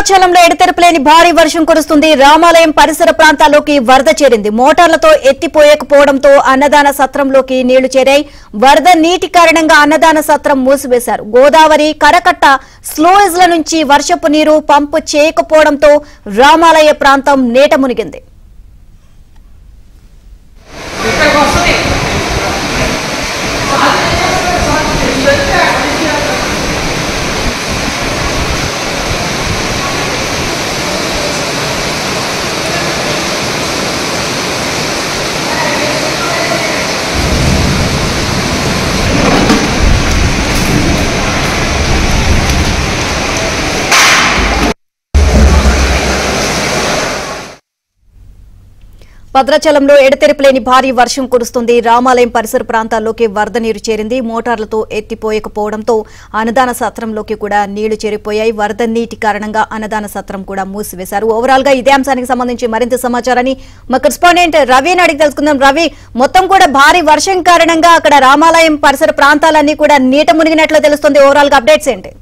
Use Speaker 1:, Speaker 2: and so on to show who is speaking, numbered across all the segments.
Speaker 1: భద్రాచలంలో ఎడతెరపులేని భారీ వర్షం కురుస్తుంది. రామాలయం పరిసర ప్రాంతాల్లోకి వరద చేరింది. మోటార్లతో ఎత్తిపోయకపోవడంతో అన్నదాన సత్రంలోకి నీళ్లు చేరాయి. వరద నీటి కారణంగా అన్నదాన సత్రం మూసివేశారు. గోదావరి కరకట్ట స్లూయిజ్ల నుంచి వర్షపు నీరు పంపు చేయకపోవడంతో రామాలయ ప్రాంతం నీట మునిగింది. భద్రాచలంలో ఎడతెరపులేని భారీ వర్షం కురుస్తుంది. రామాలయం పరిసర ప్రాంతాల్లోకి వరద నీరు చేరింది. మోటార్లతో ఎత్తిపోయకపోవడంతో అన్నదాన సత్రంలోకి కూడా నీళ్లు చేరిపోయాయి. వరద నీటి కారణంగా అన్నదాన సత్రం కూడా మూసివేశారు. ఓవరాల్ గా ఇదే అంశానికి సంబంధించి మరింత సమాచారాన్ని మా కరెస్పాండెంట్ రవిని అడిగి తెలుసుకుందాం. రవి, మొత్తం కూడా భారీ వర్షం కారణంగా అక్కడ రామాలయం పరిసర ప్రాంతాలన్నీ కూడా నీట మునిగినట్లు తెలుస్తుంది. ఓవరాల్ గా అప్డేట్స్ ఏంటి?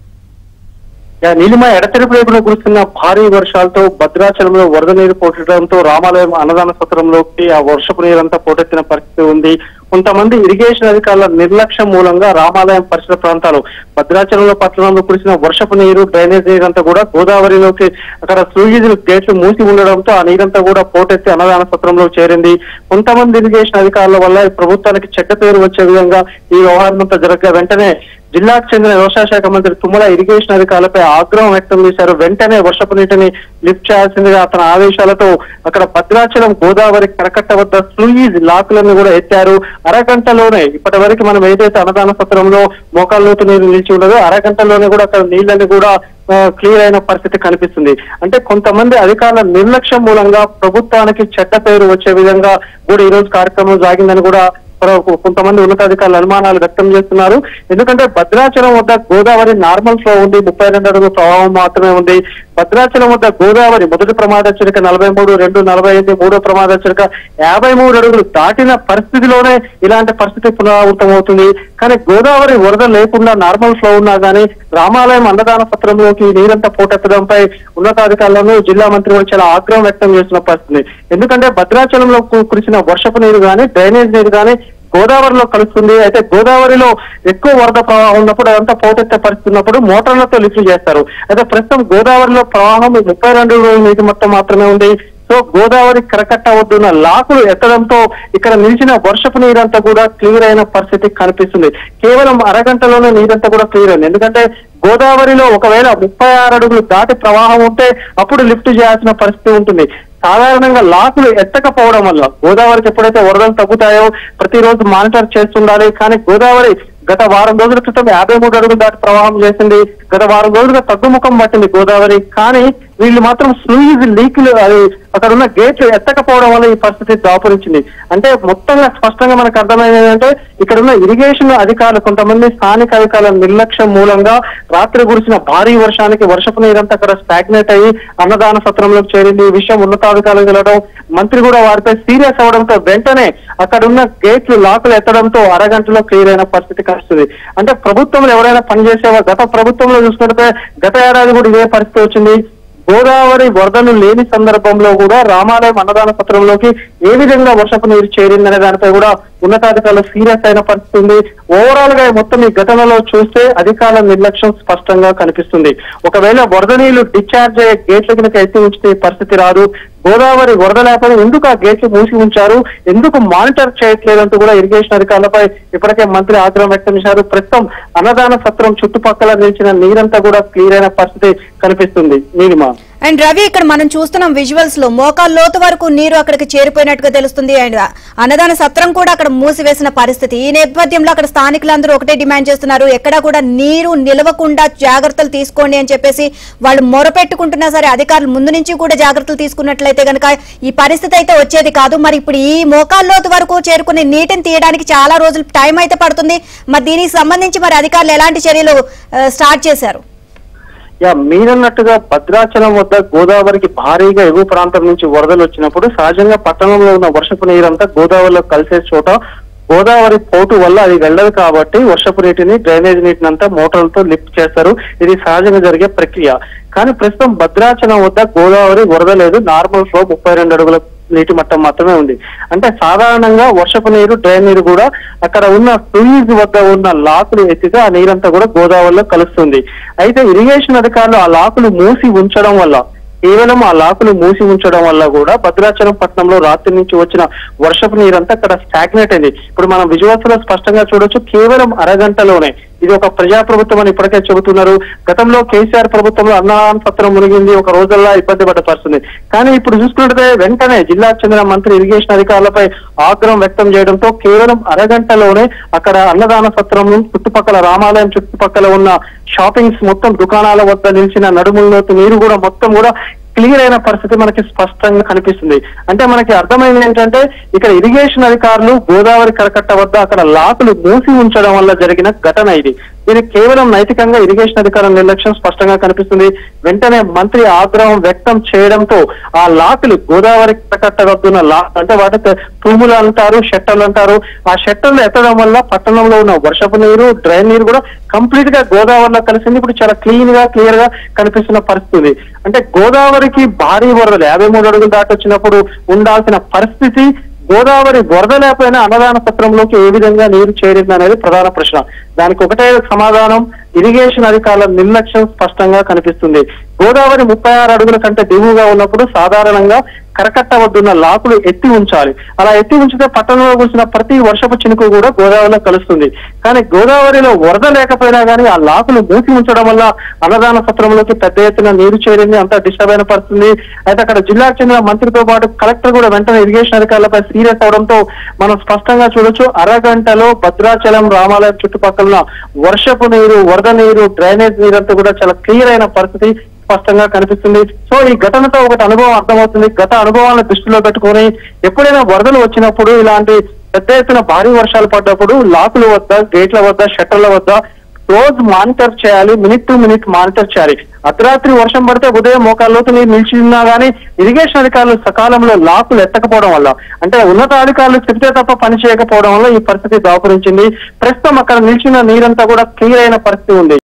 Speaker 2: నీలిమ ఎడతెరిపి రేపున కురుస్తున్న భారీ వర్షాలతో భద్రాచలంలో వరద నీరు పోటెత్తడంతో రామాలయం అన్నదాన సత్రంలోకి ఆ వర్షపు నీరంతా పోటెత్తిన పరిస్థితి ఉంది. కొంతమంది ఇరిగేషన్ అధికారుల నిర్లక్ష్యం మూలంగా రామాలయం పరిసర ప్రాంతాలు భద్రాచలంలో పట్టణంలో కురిసిన వర్షపు నీరు డ్రైనేజ్ నీరంతా కూడా గోదావరిలోకి అక్కడ స్లూయిజ్ గేట్లు మూసి ఉండడంతో ఆ నీరంతా కూడా పోటెత్తి అన్నదాన సత్రంలో చేరింది. కొంతమంది ఇరిగేషన్ అధికారుల వల్ల ప్రభుత్వానికి చెడ్డ పేరు వచ్చే విధంగా ఈ వ్యవహారం అంతా జరగగా వెంటనే జిల్లాకు చెందిన వ్యవసాయ శాఖ మంత్రి తుమ్మల ఇరిగేషన్ అధికారులపై ఆగ్రహం వ్యక్తం చేశారు. వెంటనే వర్షపు నీటిని లిఫ్ట్ చేయాల్సిందిగా అతని ఆదేశాలతో అక్కడ భద్రాచలం గోదావరి కరకట్ట వద్ద స్లూయిజ్ లాకులను కూడా ఎత్తారు. అరగంటలోనే ఇప్పటి వరకు మనం ఏదైతే అన్నదాన సత్రంలో మోకాళ్ళ లోతు నీరు నిలిచి ఉండదో అరగంటలోనే కూడా అక్కడ నీళ్ళని కూడా క్లియర్ అయిన పరిస్థితి కనిపిస్తుంది. అంటే కొంతమంది అధికారుల నిర్లక్ష్యం మూలంగా ప్రభుత్వానికి చెడ్డ పేరు వచ్చే విధంగా కూడా ఈ రోజు కార్యక్రమం సాగిందని కూడా కొంతమంది ఉన్నతాధికారులు అనుమానాలు వ్యక్తం చేస్తున్నారు. ఎందుకంటే భద్రాచలం వద్ద గోదావరి నార్మల్ ఫ్లో ఉంది, 32 అడుగుల ప్రవాహం మాత్రమే ఉంది. భద్రాచలం వద్ద గోదావరి మొదటి ప్రమాద హెచ్చరిక 43, 2 45, మూడో ప్రమాద హెచ్చరిక 53 అడుగులు దాటిన పరిస్థితిలోనే ఇలాంటి పరిస్థితి పునరావృతం అవుతుంది. కానీ గోదావరి వరద లేకుండా నార్మల్ ఫ్లో ఉన్నా కానీ రామాలయం అన్నదాన సత్రంలోకి నీరంతా పోటెత్తడంపై ఉన్నతాధికారులను జిల్లా మంత్రి కూడా చాలా ఆగ్రహం వ్యక్తం చేస్తున్న పరిస్థితి. ఎందుకంటే భద్రాచలంలో కురిసిన వర్షపు నీరు కానీ డ్రైనేజ్ నీరు కానీ గోదావరిలో కలుస్తుంది. అయితే గోదావరిలో ఎక్కువ వరద ప్రవాహం ఉన్నప్పుడు అదంతా పోటెత్తే పరిస్థితి ఉన్నప్పుడు మోటార్లతో లిఫ్ట్ చేస్తారు. అయితే ప్రస్తుతం గోదావరిలో ప్రవాహం 32 నీటి మొత్తం మాత్రమే ఉంది. సో గోదావరి కరకట్ట వద్దున్న లాకులు ఎత్తడంతో ఇక్కడ నిలిచిన వర్షపు నీరంతా కూడా క్లియర్ అయిన పరిస్థితి కనిపిస్తుంది. కేవలం అరగంటలోనే నీరంతా కూడా క్లియర్ అయింది. ఎందుకంటే గోదావరిలో ఒకవేళ 36 అడుగులు దాటి ప్రవాహం ఉంటే అప్పుడు లిఫ్ట్ చేయాల్సిన పరిస్థితి ఉంటుంది. సాధారణంగా లాకులు ఎత్తకపోవడం వల్ల గోదావరికి ఎప్పుడైతే వరదలు తగ్గుతాయో ప్రతిరోజు మానిటర్ చేస్తుండాలి. కానీ గోదావరి గత వారం రోజుల క్రితం 53 అడుగులు దాటి ప్రవాహం చేసింది. గత వారం రోజులుగా తగ్గుముఖం పట్టింది గోదావరి. కానీ వీళ్ళు మాత్రం స్లూయిజ్ లీకులు అది అక్కడ ఉన్న గేట్లు ఎత్తకపోవడం వల్ల ఈ పరిస్థితి దాపురించింది. అంటే మొత్తంగా స్పష్టంగా మనకు అర్థమైంది ఏంటంటే ఇక్కడ ఉన్న ఇరిగేషన్ అధికారులు కొంతమంది స్థానిక అధికారుల నిర్లక్ష్యం మూలంగా రాత్రి కురిసిన భారీ వర్షానికి వర్షపు నీరంతా అక్కడ స్టాగ్నేట్ అయ్యి అన్నదాన సత్రంలోకి చేరింది. ఈ విషయం ఉన్నతాధికారులు తెలవడం, మంత్రి కూడా వారిపై సీరియస్ అవడంతో వెంటనే అక్కడ ఉన్న గేట్లు లాకులు ఎత్తడంతో అరగంటలో క్లియర్ అయిన పరిస్థితి కనిపిస్తుంది. అంటే ప్రభుత్వంలో ఎవరైనా పనిచేసేవారు గత ప్రభుత్వంలో చూసుకుంటే గత ఏడాది కూడా ఇదే పరిస్థితి వచ్చింది. గోదావరి వరదలు లేని సందర్భంలో కూడా రామాలయం అన్నదాన సత్రంలోకి ఏ విధంగా వర్షపు నీరు చేరిందనే దానిపై కూడా ఉన్నతాధికారులు సీరియస్ అయిన పరిస్థితి ఉంది. ఓవరాల్ గా మొత్తం ఈ ఘటనలో చూస్తే అధికారుల నిర్లక్ష్యం స్పష్టంగా కనిపిస్తుంది. ఒకవేళ వరద నీళ్లు డిశ్చార్జ్ అయ్యే గేట్ల కింద ఎత్తి ఉంచితే పరిస్థితి రాదు. గోదావరి వరద లేకపోతే ఎందుకు ఆ గేట్లు మూసి ఉంచారు, ఎందుకు మానిటర్ చేయట్లేదంటూ కూడా ఇరిగేషన్ అధికారులపై ఇప్పటికే మంత్రి ఆగ్రహం వ్యక్తం చేశారు. ప్రస్తుతం అన్నదాన సత్రం చుట్టుపక్కల నిలిచిన నీరంతా కూడా క్లియర్ అయిన పరిస్థితి కనిపిస్తుంది. నీలిమ
Speaker 1: అండ్ రవి, ఇక్కడ మనం చూస్తున్నాం విజువల్స్ లో మోకాళ్ళ లోతు వరకు నీరు అక్కడికి చేరిపోయినట్టుగా తెలుస్తుంది. అండ్ అన్నదాన సత్రం కూడా అక్కడ మూసివేసిన పరిస్థితి. ఈ నేపథ్యంలో అక్కడ స్థానికులందరూ ఒకటే డిమాండ్ చేస్తున్నారు, ఎక్కడా కూడా నీరు నిలవకుండా జాగ్రత్తలు తీసుకోండి అని చెప్పేసి వాళ్ళు మొరపెట్టుకుంటున్నా సరే అధికారులు ముందు నుంచి కూడా జాగ్రత్తలు తీసుకున్నట్లయితే గనక ఈ పరిస్థితి అయితే వచ్చేది కాదు. మరి ఇప్పుడు ఈ మోకాళ్ళ లోతు వరకు చేరుకునే నీటిని తీయడానికి చాలా రోజులు టైం అయితే పడుతుంది. మరి దీనికి సంబంధించి మరి అధికారులు ఎలాంటి చర్యలు స్టార్ట్ చేశారు?
Speaker 2: మీరన్నట్టుగా భద్రాచలం వద్ద గోదావరికి భారీగా ఎగువ ప్రాంతం నుంచి వరదలు వచ్చినప్పుడు సహజంగా పట్టణంలో ఉన్న వర్షపు నీరంతా గోదావరిలో కలిసే చోట గోదావరి పోటు వల్ల అది వెళ్ళదు కాబట్టి వర్షపు నీటిని డ్రైనేజ్ నీటిని అంతా మోటార్లతో లిఫ్ట్ చేస్తారు. ఇది సహజంగా జరిగే ప్రక్రియ. కానీ ప్రస్తుతం భద్రాచలం వద్ద గోదావరి వరద లేదు. నార్మల్ ఫ్లో 32 అడుగుల నీటి మట్టం మాత్రమే ఉంది. అంటే సాధారణంగా వర్షపు నీరు డ్రైన్ నీరు కూడా అక్కడ ఉన్న ఫ్రీజ్ వద్ద ఉన్న లాకులు ఎత్తితే ఆ నీరంతా కూడా గోదావరిలో కలుస్తుంది. అయితే ఇరిగేషన్ అధికారులు ఆ లాకులు మూసి ఉంచడం వల్ల కేవలం ఆ లాకులు మూసి ఉంచడం వల్ల కూడా భద్రాచలం పట్టణంలో రాత్రి నుంచి వచ్చిన వర్షపు నీరంతా అక్కడ స్టాగ్నేట్ అయింది. ఇప్పుడు మనం విజువల్స్ లో స్పష్టంగా చూడొచ్చు. కేవలం అరగంటలోనే ఇది ఒక ప్రజాప్రభుత్వం అని ఇప్పటికే చెబుతున్నారు. గతంలో కేసీఆర్ ప్రభుత్వంలో అన్నదాన సత్రం మునిగింది, ఒక రోజుల్లో ఇబ్బంది పడ్డ పరిస్థితి. కానీ ఇప్పుడు చూసుకుంటే వెంటనే జిల్లాకు చెందిన మంత్రి ఇరిగేషన్ అధికారులపై ఆగ్రహం వ్యక్తం చేయడంతో కేవలం అరగంటలోనే అక్కడ అన్నదాన సత్రం చుట్టుపక్కల రామాలయం చుట్టుపక్కల ఉన్న షాపింగ్స్ మొత్తం దుకాణాల వద్ద నిలిచిన నడుముల్లోకి నీరు కూడా మొత్తం కూడా క్లియర్ అయిన పరిస్థితి మనకి స్పష్టంగా కనిపిస్తుంది. అంటే మనకి అర్థమైంది ఏంటంటే ఇక్కడ ఇరిగేషన్ అధికారులు గోదావరి కరకట్ట వద్ద అక్కడ లాకులు మూసి ఉంచడం వల్ల జరిగిన ఘటన ఇది. ఇది కేవలం నైతికంగా ఇరిగేషన్ అధికారుల నిర్లక్ష్యం స్పష్టంగా కనిపిస్తుంది. వెంటనే మంత్రి ఆగ్రహం వ్యక్తం చేయడంతో ఆ లాకులు గోదావరి కరకట్ట వద్దున్న అంటే వాటి తూములు అంటారు, షట్టర్లు అంటారు. ఆ షట్టర్లు ఎత్తడం వల్ల పట్టణంలో ఉన్న వర్షపు నీరు డ్రైన్ నీరు కూడా కంప్లీట్ గా గోదావరిలో కలిసింది. ఇప్పుడు చాలా క్లీన్ గా క్లియర్ గా కనిపిస్తున్న పరిస్థితి. అంటే గోదావరికి భారీ వరదలు 53 అడుగులు దాటి వచ్చినప్పుడు ఉండాల్సిన పరిస్థితి గోదావరి వరద లేకపోయినా అన్నదాన సత్రంలోకి ఏ విధంగా నీరు చేరింది అనేది ప్రధాన ప్రశ్న. దానికి ఒకటే సమాధానం, ఇరిగేషన్ అధికారుల నిర్లక్ష్యం స్పష్టంగా కనిపిస్తుంది. గోదావరి 36 అడుగుల కంటే దిగువగా ఉన్నప్పుడు సాధారణంగా కరకట్ట వద్దున్న లాకులు ఎత్తి ఉంచాలి. అలా ఎత్తి ఉంచితే పట్టణంలో కురిసిన ప్రతి వర్షపు చినుకు కూడా గోదావరిలో కలుస్తుంది. కానీ గోదావరిలో వరద లేకపోయినా కానీ ఆ లాకులు మూసి ఉంచడం వల్ల అన్నదాన సత్రంలోకి పెద్ద ఎత్తున నీరు చేరింది, అంతా డిస్టర్బ్ అయిన పరిస్థితి. అయితే అక్కడ జిల్లాకు చెందిన మంత్రితో పాటు కలెక్టర్ కూడా వెంటనే ఇరిగేషన్ అధికారులపై సీరియస్ అవడంతో మనం స్పష్టంగా చూడొచ్చు. అరగంటలో భద్రాచలం రామాలయం చుట్టుపక్కల వర్షపు నీరు, వరద నీరు, డ్రైనేజ్ నీరంతా కూడా చాలా క్లియర్ అయిన పరిస్థితి స్పష్టంగా కనిపిస్తుంది. సో ఈ ఘటనతో ఒకటి అనుభవం అర్థమవుతుంది. గత అనుభవాలను దృష్టిలో పెట్టుకొని ఎప్పుడైనా వరదలు వచ్చినప్పుడు ఇలాంటి పెద్ద ఎత్తున భారీ వర్షాలు పడ్డప్పుడు లాకుల వద్ద, గేట్ల వద్ద, షట్టర్ల వద్ద రోజు మానిటర్ చేయాలి, మినిట్ టు మినిట్ మానిటర్ చేయాలి. అర్ధరాత్రి వర్షం పడితే ఉదయం మోకాల్లోకి నీరు నిలిచి ఉన్నా కానీ ఇరిగేషన్ అధికారులు సకాలంలో లాకులు ఎత్తకపోవడం వల్ల, అంటే ఉన్నతాధికారులు చెబితే తప్ప పని చేయకపోవడం వల్ల ఈ పరిస్థితి దాపురించింది. ప్రస్తుతం అక్కడ నిలిచిన నీరంతా కూడా క్లియర్ అయిన పరిస్థితి ఉంది.